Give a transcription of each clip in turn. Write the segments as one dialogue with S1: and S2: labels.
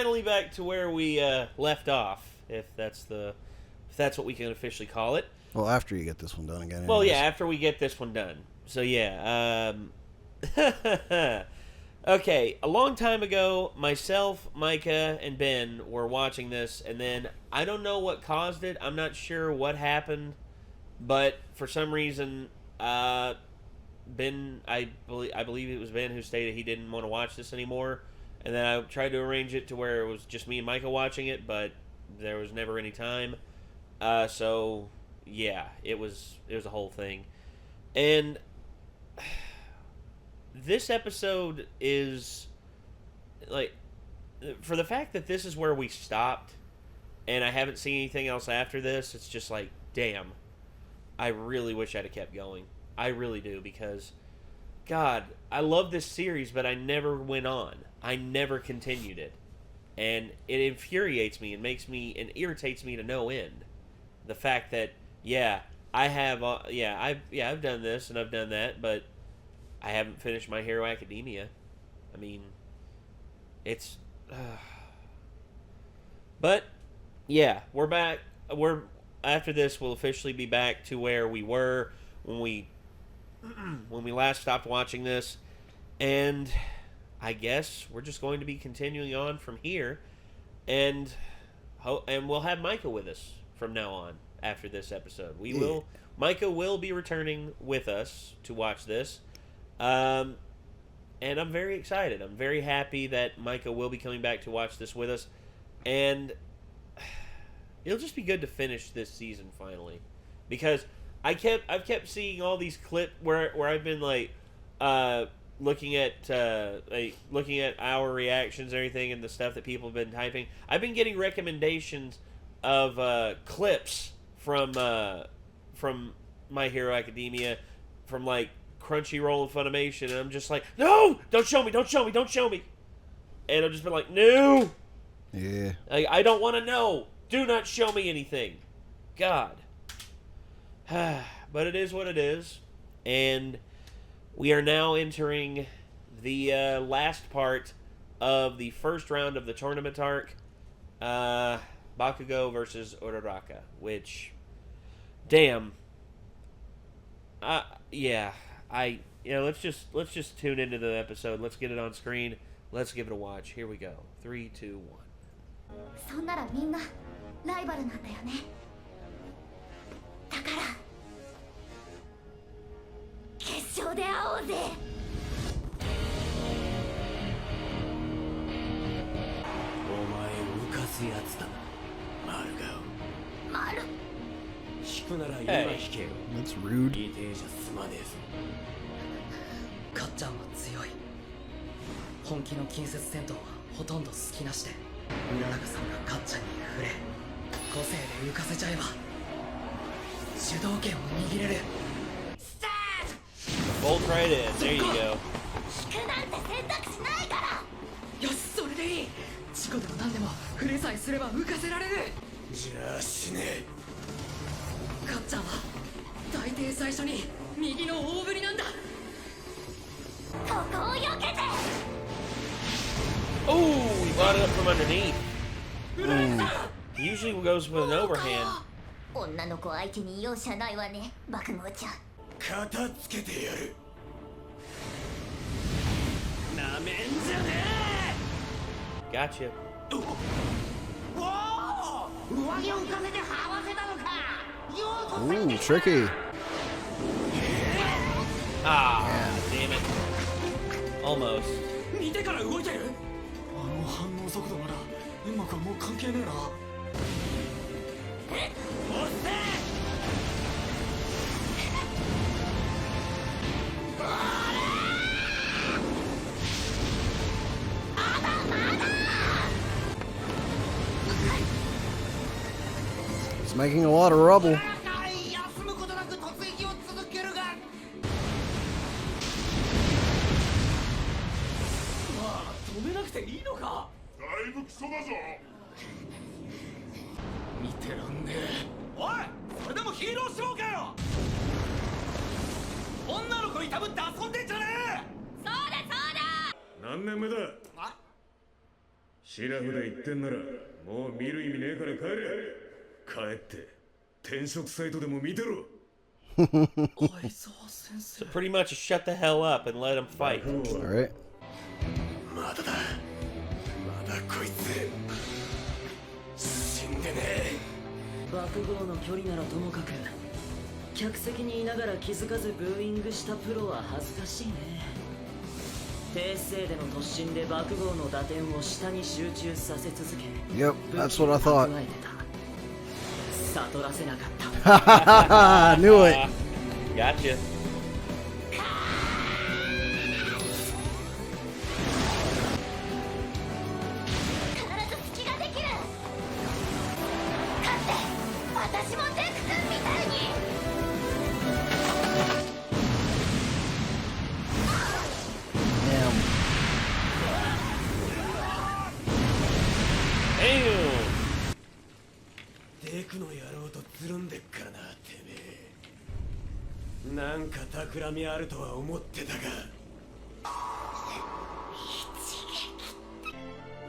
S1: finally back to where we left off, if that's what we can officially call it.
S2: Well, after you get this one done again.
S1: Well,
S2: anyways.
S1: yeah, after we get this one done. So yeah, okay. A long time ago, myself, Micah, and Ben were watching this, and then I don't know what caused it. I'm not sure what happened, but for some reason, Ben, I believe it was Ben who stated he didn't want to watch this anymore. And then I tried to arrange it to where it was just me and Micah watching it, but there was never any time. So yeah, it was a whole thing. And this episode is like, for the fact that this is where we stopped, and I haven't seen anything else after this, it's just like, damn, I really wish I'd have kept going. I really do, because God, I love this series, but I never went on. I never continued it. And it infuriates me and irritates me to no end. The fact that, yeah, I have, I've done this and I've done that, but I haven't finished My Hero Academia. I mean, it's, but, yeah, we're back. After this, we'll officially be back to where we were when we last stopped watching this, and I guess we're just going to be continuing on from here, and we'll have Micah with us from now on after this episode. Micah will be returning with us to watch this, and I'm very excited. I'm very happy that Micah will be coming back to watch this with us, and it'll just be good to finish this season finally, because I've kept seeing all these clips where I've been like looking at our reactions and everything and the stuff that people have been typing. I've been getting recommendations of clips from My Hero Academia, from like Crunchyroll and Funimation, and I'm just like, no, don't show me, and I've just been like, no,
S2: yeah,
S1: I don't want to know. Do not show me anything, God. But it is what it is, and we are now entering the last part of the first round of the tournament arc, Bakugo versus Uraraka, which, damn, let's just tune into the episode. Let's get it on screen. Let's give it a watch. Here we go. 3, 2, 1.
S3: そんならみんなライバルなんだよね。だから決勝で会おうぜ。
S4: お前浮かすやつだな、マルガオ。マル。引くなら今引けよ。
S2: That's rude.
S4: いい手じゃ済まねえぞ。
S5: かっちゃんは強い。本気の近接戦闘はほとんど隙なしで、うららかさんがかっちゃんに触れ、個性で浮かせちゃえば主導権を握れる。
S1: Bolt right in. There you go.
S3: 引くなんて選択肢ないから。
S5: よし、それでいい。事故でも何でも触れさえすれば浮かせられる。
S4: じゃあ死ね。
S5: かっちゃんは大抵最初に右の大振りなんだ。
S3: ここを避けて。
S1: Oh, he brought it up from underneath. He usually goes with an overhand.
S3: 女の子相手に容赦ないわね、爆豪ちゃん。
S4: 片付けてやる。なめんじゃねえ。
S1: Gotcha.
S4: おお、上着を浮かせて這わせたのか。
S2: Ooh, tricky.
S1: Ah, damn it. Almost.
S4: 見てから動いてる。あの反応速度ならうまくはもう関係ねえな。押せ。
S2: It's making a lot of rubble.
S4: 休むことなく突撃を続けるが。まあ止めなくていいのか。だいぶクソだぞ。見てらんねえ。おい、それでもヒーロー志望かよ。女の子いたぶって遊んでんじゃねえ。
S3: そうだそうだ。
S4: 何年目だ。あ、
S6: シラフで言ってんならもう見る意味ねえから帰れ。帰って転職サイトでも見てろ。
S1: So pretty much shut the hell up and let him fight.
S2: Alright.
S6: まだだ。まだこいつ死んでねえ。
S5: 爆豪の距離ならともかく客席にいながら気づかずブーイングしたプロは恥ずかしいね。低姿勢での突進で爆豪の打点を下に集中させ続け
S2: Yep, that's what I thought.
S5: 悟らせなかった。
S2: I knew it.
S1: Gotcha.
S3: 私もデク君みたいに。
S4: デクの野郎とつるんでっからな、てめえ。なんか企みあるとは思ってたが。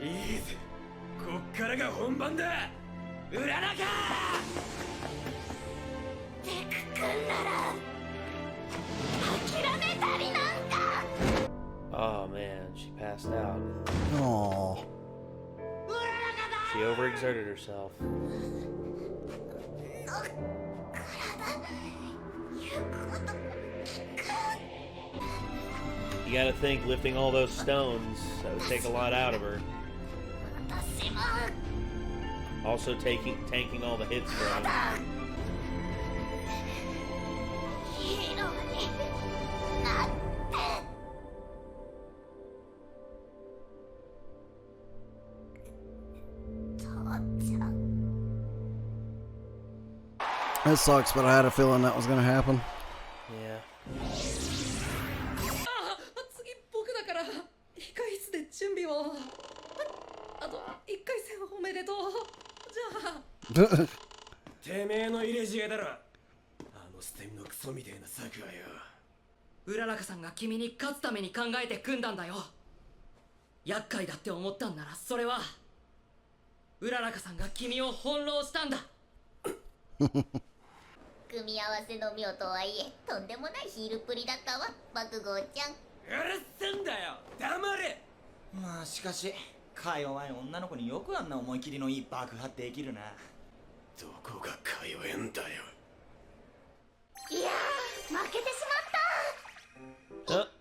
S4: いいぜ、こっからが本番だ。ウララカ
S3: デク君なら諦めたりなんか。
S1: Oh man, she passed out.
S2: Oh.
S1: She overexerted herself. You gotta think, lifting all those stones, that would take a lot out of her. Also tanking all the hits for him.
S2: That sucks, but I had a feeling that was gonna happen.
S1: Yeah.
S5: 次僕だから控室で準備を。あと1回戦おめでとう。じゃあ
S4: てめえの入れ知恵だろ。あの捨て身のクソみてえな策はよ。
S5: うららかさんが君に勝つために考えて組んだんだよ。厄介だって思ったんならそれはうららかさんが君を翻弄したんだ。
S3: 組み合わせの妙とはいえとんでもないヒールプリだったわ、爆豪ちゃん。
S4: うるせんだよ、黙れ。
S7: まあしかしか弱い女の子によくあんな思い切りのいい爆破できるな。
S6: どこがか弱えんだよ。
S3: いやー、負けてしまった。
S1: あ
S5: れ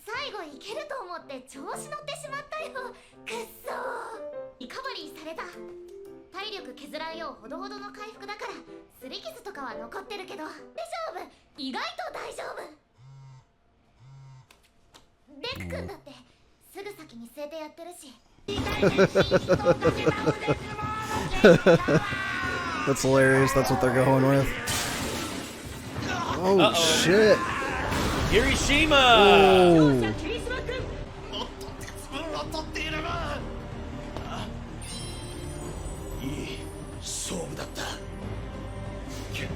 S3: 最後いけると思って調子乗ってしまったよ。くっそー。リカバリーされた。体力削らんようほどほどの回復だから擦り傷とかは残ってるけど大丈夫、意外と大丈夫。デク君だってすぐ先見据えてやってるし。
S2: That's hilarious. That's what they're going with. Oh, shit.
S1: Kirishima!
S2: Oh.
S6: いい勝負だった。
S3: 電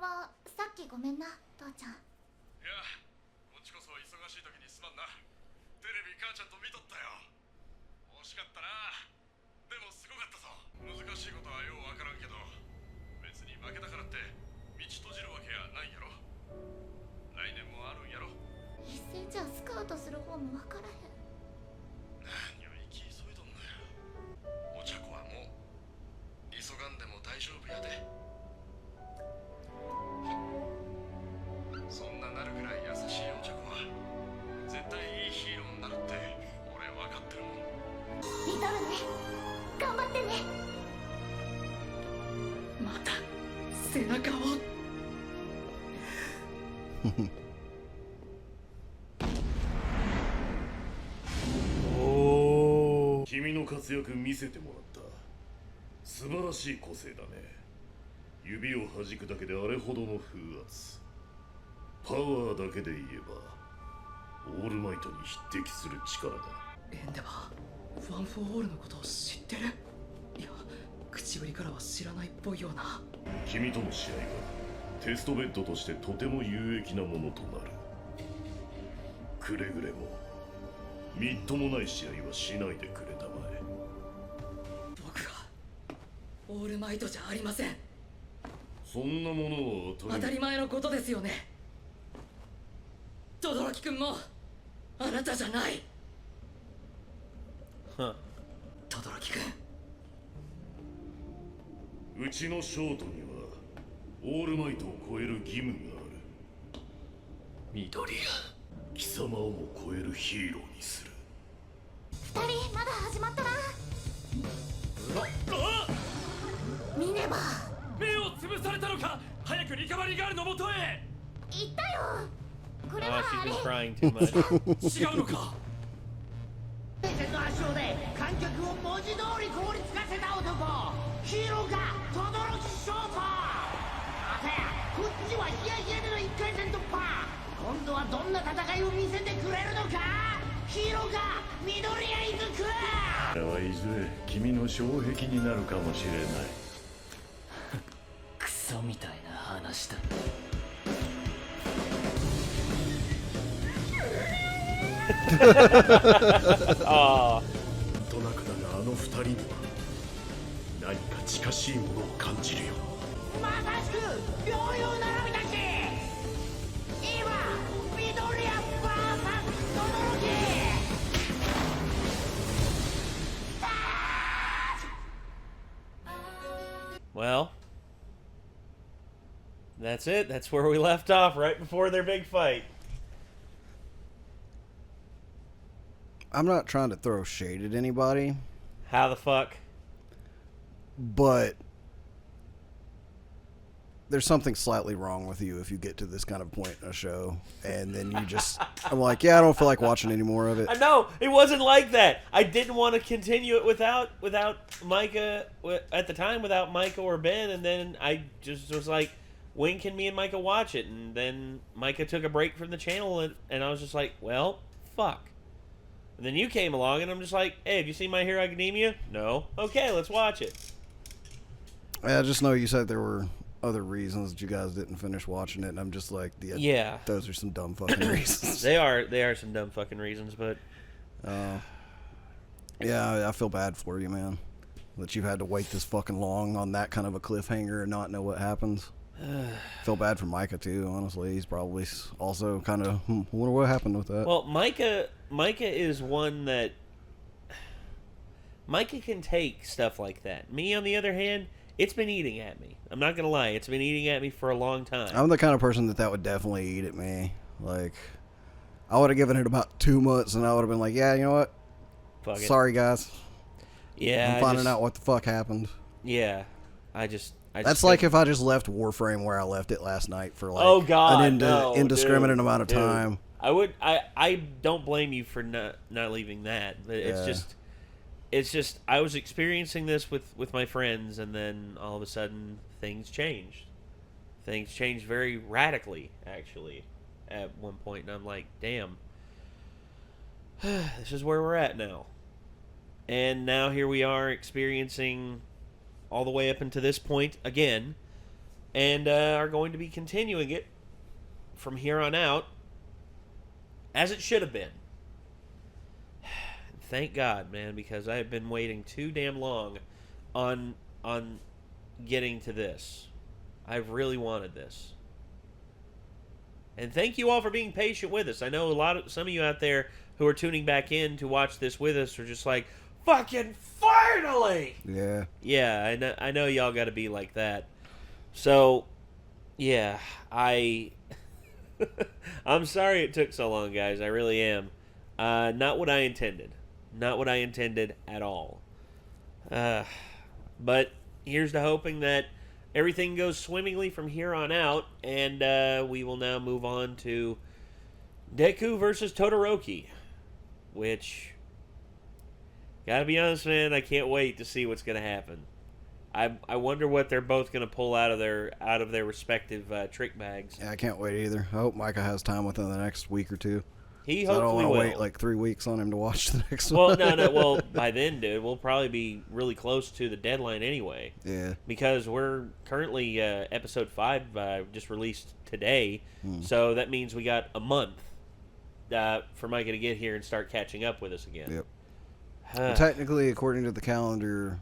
S3: 話さっきごめんな、父ちゃん。
S6: いや、こっちこそ忙しい時にすまんな。テレビ母ちゃんと見とったよ。惜しかったな。でもすごかったぞ。難しいことはようわからんけど、別に負けたからって道閉じるわけやないやろ。来年もあるんやろ。
S3: 一戦じゃスカウトする方もわからへん。
S6: 何を生き急いどんのよ。お茶子はもう急がんでも大丈夫やで。そんななるぐらい優しいお茶子は絶対いいヒーローになるって俺分かってるもん。
S3: リトルね、頑張ってね。
S5: また背中を。
S6: 君の活躍見せてもらった。素晴らしい個性だね。指を弾くだけであれほどの風圧。パワーだけで言えばオールマイトに匹敵する力だ。
S5: エンデバー、ワン・フォー・オールのことを知ってる？いや、口ぶりからは知らないっぽいような。
S6: 君との試合はテストベッドとしてとても有益なものとなる。くれぐれもみっともない試合はしないでくれたまえ。
S5: 僕がオールマイトじゃありません。
S6: そんなものは
S5: 当たり前のことですよね。轟君もあなたじゃない。轟
S6: 君、うちのショートにはオールマイトを超える義務がある。緑や貴様をも超えるヒーローにする。
S3: 二人まだ始まったな。見ねば。
S4: 目を潰されたのか。早くリカバリーガールのもとへ。
S3: 言ったよ。これは
S1: She's
S3: あれ
S1: been crying too much.
S4: 違うのか。
S8: 伝説の圧勝で観客を文字通り凍りつかせた男、ヒーローか轟ショート。あたやこっちはヒヤヒヤでの1回戦突破。今度はどんな戦いを見せてくれるのか。ヒーローか緑谷イズク。
S6: これはいずれ君の障壁になるかもしれない。
S4: クソみたいな話だ。
S1: あ
S6: なんとなくだがあの二人には何か近しいものを感じるよ。
S8: まさしく両雄並びたち。今緑谷 VS 轟。
S1: well, that's it. That's where we left off right before their big fight.
S2: I'm not trying to throw shade at anybody,
S1: How the fuck?
S2: but there's something slightly wrong with you if you get to this kind of point in a show and then you just I'm like, yeah, I don't feel like watching any more of it.
S1: I know it wasn't like that. I didn't want to continue it without Micah at the time, without Micah or Ben, and then I just was like, when can me and Micah watch it? And then Micah took a break from the channel, and I was just like, well, fuck. And then you came along, and I'm just like, hey, have you seen My Hero Academia? No. Okay, let's watch it.
S2: I just know you said there were other reasons that you guys didn't finish watching it, and I'm just like,
S1: yeah,
S2: those are some dumb fucking reasons.
S1: They are some dumb fucking reasons, but
S2: yeah, I feel bad for you, man, that you've had to wait this fucking long on that kind of a cliffhanger and not know what happens. Feel bad for Micah too, honestly. He's probably also kind of wonder what happened with that.
S1: Well, Micah is one that Micah can take stuff like that. Me, on the other hand, it's been eating at me. I'm not gonna lie, it's been eating at me for a long time.
S2: I'm the kind of person that would definitely eat at me. Like, I would have given it about 2 months, and I would have been like, yeah, you know what?
S1: Fuck it.
S2: Sorry, guys.
S1: Yeah,
S2: I'm finding out what the fuck happened.
S1: Yeah,
S2: That's like if I just left Warframe where I left it last night for like
S1: oh god,
S2: an
S1: no,
S2: indiscriminate
S1: dude,
S2: amount of time.
S1: I don't blame you for not leaving that, but it's just I was experiencing this with my friends, and then all of a sudden things changed. Things changed very radically, actually, at one point, and I'm like, damn, this is where we're at now. And now here we are experiencing all the way up until this point again, and are going to be continuing it from here on out, as it should have been. Thank God, man, because I have been waiting too damn long on getting to this. I've really wanted this. And thank you all for being patient with us. I know some of you out there who are tuning back in to watch this with us are just like, fucking finally!
S2: Yeah.
S1: Yeah, I know y'all got to be like that. So, yeah, I'm sorry it took so long, guys. I really am. Not what I intended. Not what I intended at all. But here's to hoping that everything goes swimmingly from here on out, and we will now move on to Deku versus Todoroki, which, gotta be honest, man, I can't wait to see what's gonna happen. I wonder what they're both gonna pull out of their respective trick bags.
S2: Yeah, I can't wait either. I hope Micah has time within the next week or two.
S1: He
S2: So I don't
S1: hopefully
S2: want to
S1: will.
S2: wait like 3 weeks on him to watch the next
S1: Well,
S2: one.
S1: no. Well, by then, dude, we'll probably be really close to the deadline anyway.
S2: Yeah.
S1: Because we're currently episode 5 just released today, so that means we got a month for Micah to get here and start catching up with us again.
S2: Yep. Well, technically, according to the calendar,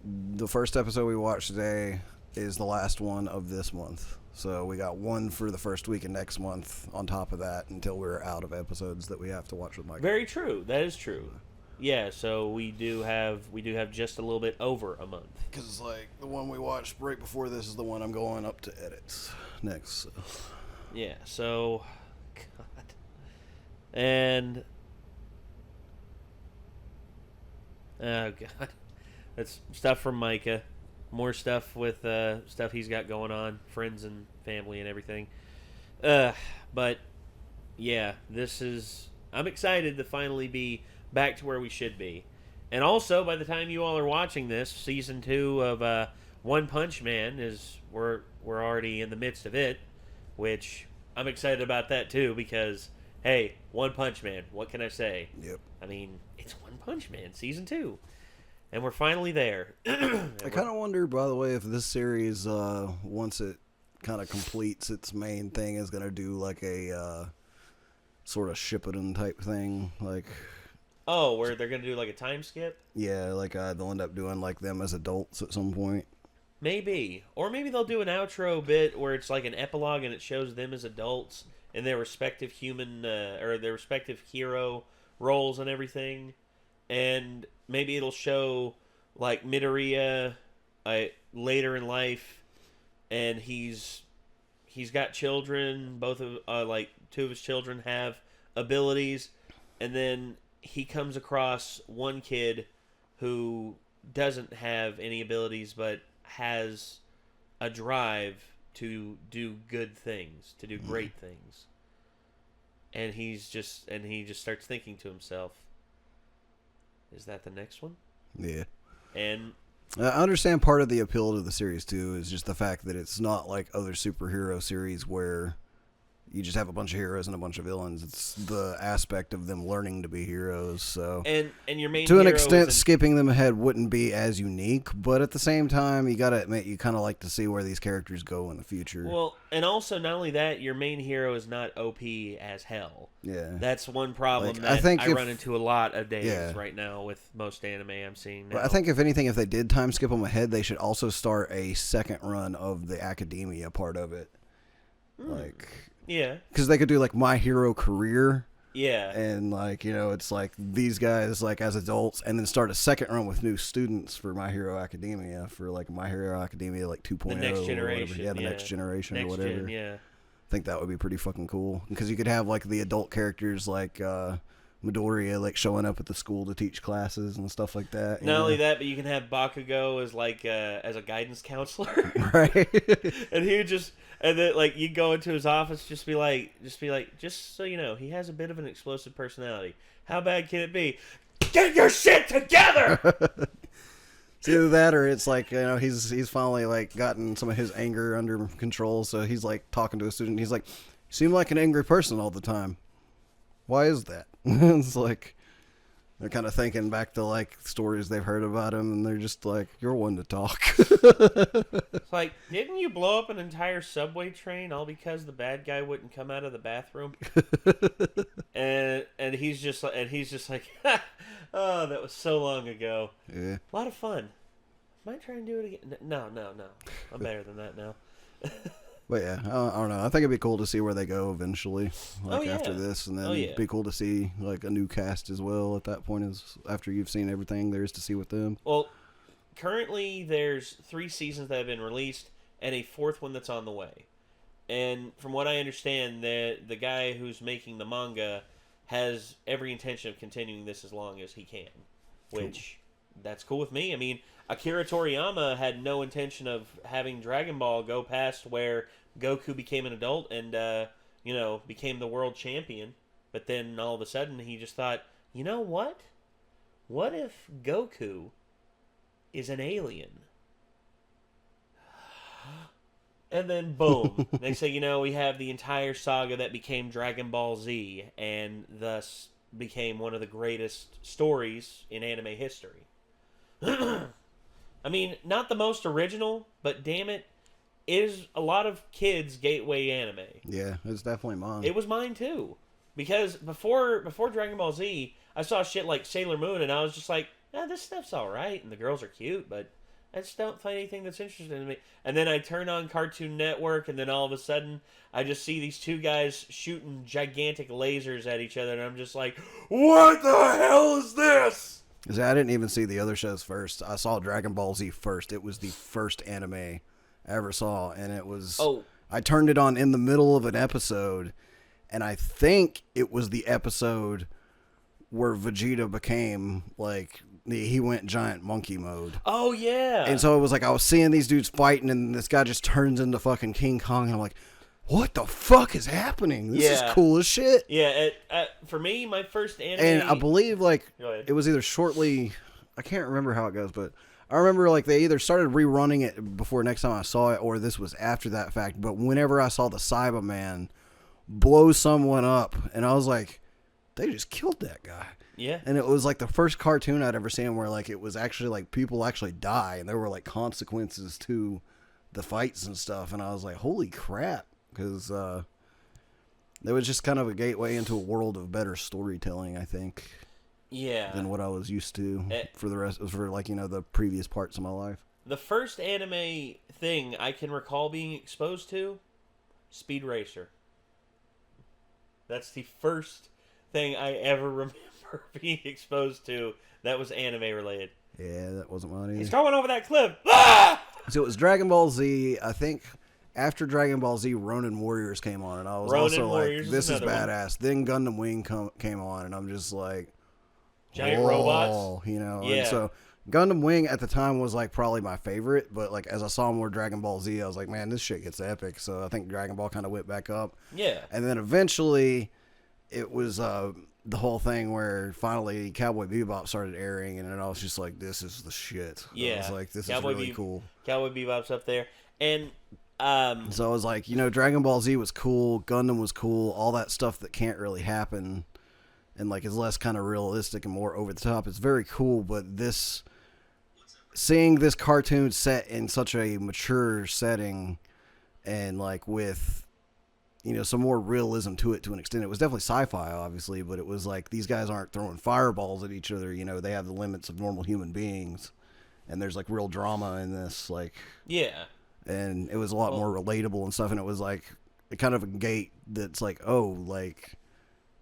S2: the first episode we watched today is the last one of this month. So we got one for the first week of next month on top of that until we're out of episodes that we have to watch with Micah.
S1: Very true. That is true. Yeah, so we do have just a little bit over a month.
S2: Because like the one we watched right before this is the one I'm going up to edits next. So.
S1: Yeah, so God. And oh God. That's stuff from Micah. More stuff with stuff he's got going on, friends and family and everything. But yeah, I'm excited to finally be back to where we should be. And also, by the time you all are watching this, season 2 of One Punch Man we're already in the midst of it, which I'm excited about that too because hey, One Punch Man, what can I say?
S2: Yep.
S1: I mean, it's One Punch Man season 2. And we're finally there.
S2: I kind of wonder, by the way, if this series, once it kind of completes its main thing, is going to do like a sort of Shippuden type thing. Like,
S1: oh, where they're going to do like a time skip?
S2: Yeah, like they'll end up doing like them as adults at some point.
S1: Maybe. Or maybe they'll do an outro bit where it's like an epilogue and it shows them as adults in their respective or their respective hero roles and everything. And maybe it'll show like Midoriya later in life, and he's got children. Both of like 2 of his children have abilities, and then he comes across one kid who doesn't have any abilities but has a drive to do good things, to do great things, and he just starts thinking to himself, is that the next one?
S2: Yeah.
S1: And
S2: I understand part of the appeal to the series, too, is just the fact that it's not like other superhero series where you just have a bunch of heroes and a bunch of villains. It's the aspect of them learning to be heroes. So,
S1: and your main
S2: to an
S1: hero
S2: extent, skipping them ahead wouldn't be as unique, but at the same time, you gotta admit you kind of like to see where these characters go in the future.
S1: Well, and also not only that, your main hero is not OP as hell.
S2: Yeah,
S1: that's one problem
S2: like,
S1: that I run into a lot of days right now with most anime I'm seeing now.
S2: But I think if anything, if they did time skip them ahead, they should also start a second run of the academia part of it, like.
S1: Yeah.
S2: Because they could do, like, My Hero Career.
S1: Yeah.
S2: And, like, you know, it's like these guys, like, as adults, and then start a second run with new students for My Hero Academia, for, like, My Hero Academia, like, 2.0.
S1: The next generation.
S2: Yeah, the next generation
S1: next
S2: or whatever.
S1: Gen, yeah.
S2: I think that would be pretty fucking cool. Because you could have, like, the adult characters, like, Midoriya, like, showing up at the school to teach classes and stuff like that.
S1: Not only that, but you can have Bakugo as, like, as a guidance counselor.
S2: Right.
S1: And he would just... And then, like, you go into his office, just be like, just so you know, he has a bit of an explosive personality. How bad can it be? Get your shit together!
S2: It's either that or it's like, you know, he's finally, like, gotten some of his anger under control, so he's, like, talking to a student. He's like, you seem like an angry person all the time. Why is that? It's like... They're kind of thinking back to, like, stories they've heard about him, and they're just like, you're one to talk.
S1: It's like, didn't you blow up an entire subway train all because the bad guy wouldn't come out of the bathroom? and he's just like, oh, that was so long ago.
S2: Yeah.
S1: A lot of fun. Might try and do it again. No. I'm better than that now.
S2: But yeah, I don't know. I think it'd be cool to see where they go eventually, like after
S1: yeah.
S2: this, and then it'd be cool to see like a new cast as well at that point. Is after you've seen everything there is to see with them.
S1: Well, currently there's 3 seasons that have been released and a 4th one that's on the way. And from what I understand, the guy who's making the manga has every intention of continuing this as long as he can, which that's cool with me. I mean, Akira Toriyama had no intention of having Dragon Ball go past where Goku became an adult and, became the world champion. But then all of a sudden he just thought, you know what? What if Goku is an alien? And then, boom. Next thing you know, we have the entire saga that became Dragon Ball Z, and thus became one of the greatest stories in anime history. I mean, not the most original, but damn it, is a lot of kids' gateway anime.
S2: Yeah, it's definitely mine.
S1: It was mine, too. Because before Dragon Ball Z, I saw shit like Sailor Moon, and I was just like, this stuff's alright, and the girls are cute, but I just don't find anything that's interesting in me. And then I turn on Cartoon Network, and then all of a sudden, I just see these two guys shooting gigantic lasers at each other, and I'm just like, what the hell is this?
S2: Because I didn't even see the other shows first. I saw Dragon Ball Z first. It was the first anime I ever saw, and it was... I turned it on in the middle of an episode, and I think it was the episode where Vegeta became, like... He went giant monkey mode.
S1: Oh, yeah.
S2: And so it was like I was seeing these dudes fighting, and this guy just turns into fucking King Kong, and I'm like, what the fuck is happening? This is cool as shit.
S1: Yeah, for me, my first anime...
S2: And I believe, like, it was either shortly... I can't remember how it goes, but I remember, like, they either started rerunning it before next time I saw it, or this was after that fact. But whenever I saw the Cyberman blow someone up, and I was like, they just killed that guy.
S1: Yeah.
S2: And it was like the first cartoon I'd ever seen where like it was actually like people actually die and there were like consequences to the fights and stuff. And I was like, holy crap. Because it was just kind of a gateway into a world of better storytelling, I think.
S1: Yeah.
S2: Than what I was used to for like, you know, the previous parts of my life.
S1: The first anime thing I can recall being exposed to, Speed Racer. That's the first thing I ever remember being exposed to that was anime related.
S2: Yeah, that wasn't mine either.
S1: He's going over that cliff. Ah!
S2: So it was Dragon Ball Z. I think after Dragon Ball Z, Ronin Warriors came on, and I was also like, "This is badass." Then Gundam Wing came on, and I'm just like,
S1: giant robots,
S2: you know.
S1: Yeah.
S2: And so Gundam Wing at the time was like probably my favorite, but like as I saw more Dragon Ball Z, I was like, "Man, this shit gets epic." So I think Dragon Ball kind of went back up.
S1: Yeah.
S2: And then eventually, it was the whole thing where finally Cowboy Bebop started airing, and then I was just like, this is the shit.
S1: Yeah.
S2: I was like, this
S1: Cowboy
S2: is really cool.
S1: Cowboy Bebop's up there. And
S2: so I was like, you know, Dragon Ball Z was cool, Gundam was cool, all that stuff that can't really happen and like is less kind of realistic and more over the top. It's very cool, but seeing this cartoon set in such a mature setting and like with, you know, some more realism to it to an extent. It was definitely sci-fi, obviously, but it was like these guys aren't throwing fireballs at each other. You know, they have the limits of normal human beings, and there's like real drama in this. Like,
S1: yeah,
S2: and it was a lot more relatable and stuff. And it was like a kind of a gate that's like, oh, like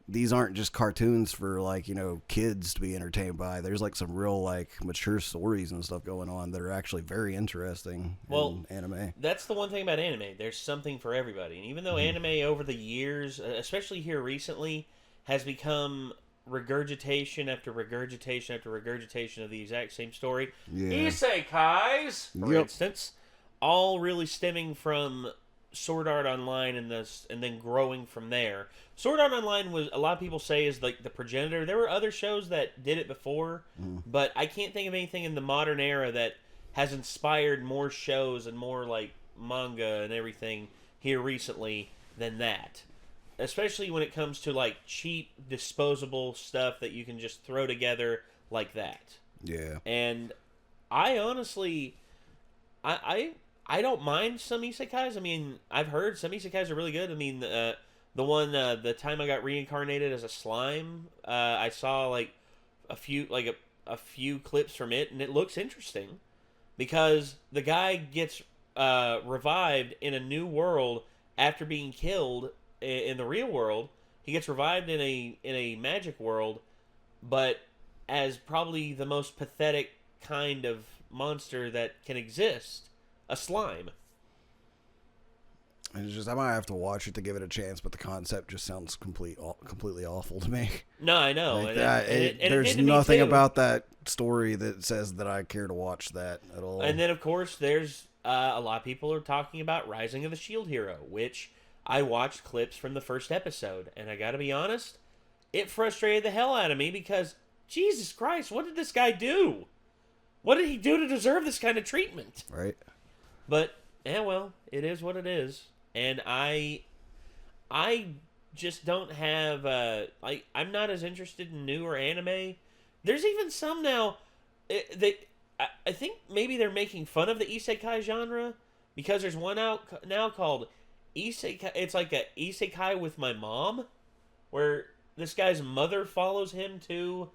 S2: these aren't just cartoons for like, you know, kids to be entertained by. There's like some real like mature stories and stuff going on that are actually very interesting in anime. That's
S1: the one thing about anime. There's something for everybody. And even though anime over the years, especially here recently, has become regurgitation after regurgitation after regurgitation of the exact same story.
S2: Yeah.
S1: Isekais, for instance, all really stemming from Sword Art Online and then growing from there. Sword Art Online was, a lot of people say, is like the progenitor. There were other shows that did it before, but I can't think of anything in the modern era that has inspired more shows and more like manga and everything here recently than that. Especially when it comes to like cheap, disposable stuff that you can just throw together like that.
S2: Yeah.
S1: And I honestly, I don't mind some isekais. I mean, I've heard some isekais are really good. I mean, the one, the time I got reincarnated as a slime, I saw like a few clips from it, and it looks interesting because the guy gets revived in a new world after being killed in the real world. He gets revived in a magic world, but as probably the most pathetic kind of monster that can exist, a slime.
S2: It's just, I might have to watch it to give it a chance, but the concept just sounds completely awful to me.
S1: No, I know.
S2: Like there's nothing about that story that says that I care to watch that at all.
S1: And then, of course, there's a lot of people are talking about Rising of the Shield Hero, which I watched clips from the first episode, and I gotta be honest, it frustrated the hell out of me because, Jesus Christ, what did this guy do? What did he do to deserve this kind of treatment?
S2: Right.
S1: But Yeah, well, it is what it is, and I just don't have I'm not as interested in newer anime. There's even some now. I think maybe they're making fun of the isekai genre because there's one out now called Isekai. It's like a Isekai with my mom, where this guy's mother follows him to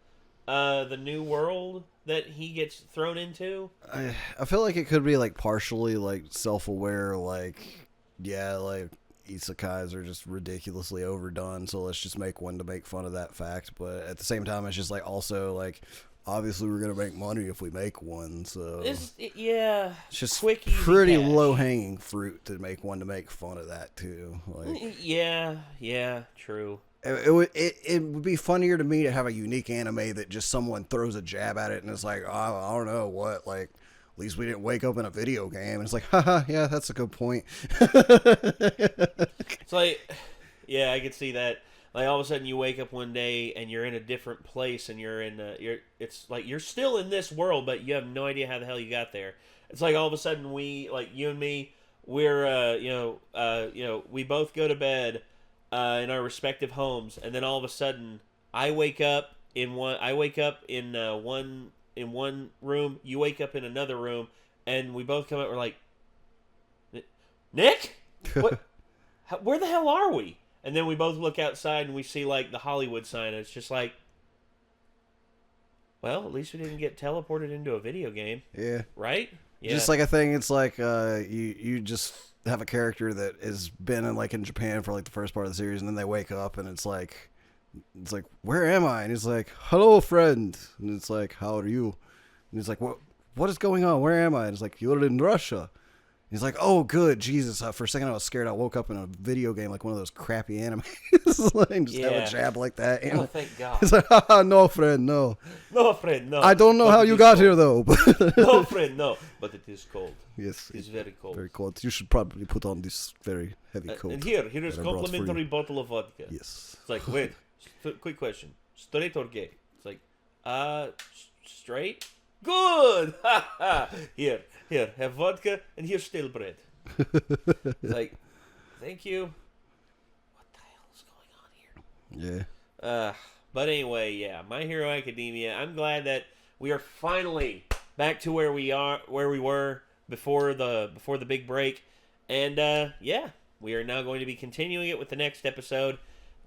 S1: the new world that he gets thrown into.
S2: I feel like it could be like partially like self-aware, like like isekais are just ridiculously overdone, so let's just make one to make fun of that fact. But at the same time, it's just like also like obviously we're gonna make money if we make one, so
S1: It's
S2: just
S1: quick, easy
S2: pretty
S1: cash.
S2: low-hanging fruit to make one to make fun of that too. Like
S1: yeah, true.
S2: it would be funnier to me to have a unique anime that just someone throws a jab at it and it's like, oh, I don't know what, like, at least we didn't wake up in a video game. And it's like, haha, yeah, that's a good point.
S1: It's like, yeah, I could see that. Like all of a sudden you wake up one day and you're in a different place and it's like you're still in this world, but you have no idea how the hell you got there. It's like all of a sudden we, like you and me, we're we both go to bed in our respective homes, and then all of a sudden I wake up in one room, you wake up in another room, and we both come out. We're like, Nick, what? Where the hell are we? And then we both look outside and we see like the Hollywood sign. And it's just like, well, at least we didn't get teleported into a video game.
S2: Yeah.
S1: Right? Yeah.
S2: Just like a thing, it's like you just have a character that has been in Japan for like the first part of the series, and then they wake up and it's like, where am I? And he's like, hello, friend. And it's like, how are you? And he's like, what is going on? Where am I? And it's like, you're in Russia. He's like, oh, good, Jesus. For a second I was scared. I woke up in a video game like one of those crappy animes. And just have a jab like that.
S1: Oh, thank God.
S2: He's like, haha, no, friend, no.
S1: No, friend, no.
S2: I don't know how you got here, though.
S1: No, friend, no. But it is cold.
S2: Yes.
S1: It's very cold.
S2: Very cold. You should probably put on this very heavy coat.
S1: And here is
S2: that I brought for
S1: complimentary
S2: you.
S1: bottle of vodka.
S2: Yes.
S1: It's like, wait, quick question. Straight or gay? It's like, straight? Good! Here, have vodka, and here's stale bread. It's like, thank you. What the hell is going on here?
S2: Yeah.
S1: But anyway, yeah, My Hero Academia. I'm glad that we are finally back to where we were before the big break, and we are now going to be continuing it with the next episode.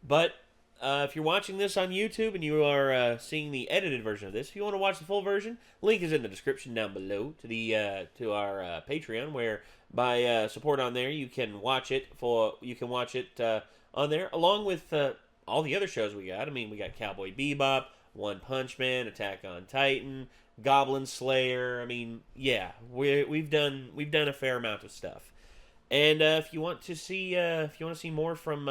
S1: But if you're watching this on YouTube and you are seeing the edited version of this, if you want to watch the full version, link is in the description down below to our Patreon, where by support on there you can watch it on there along with all the other shows we got. I mean, we got Cowboy Bebop, One Punch Man, Attack on Titan, Goblin Slayer. I mean, yeah, we've done a fair amount of stuff. And if you want to see more from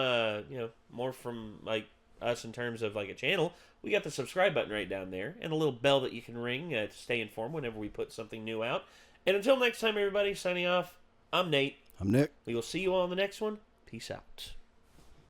S1: like us in terms of like a channel, we got the subscribe button right down there and a little bell that you can ring to stay informed whenever we put something new out. And until next time, everybody, signing off. I'm Nate.
S2: I'm Nick.
S1: We will see you all in the next one. Peace out.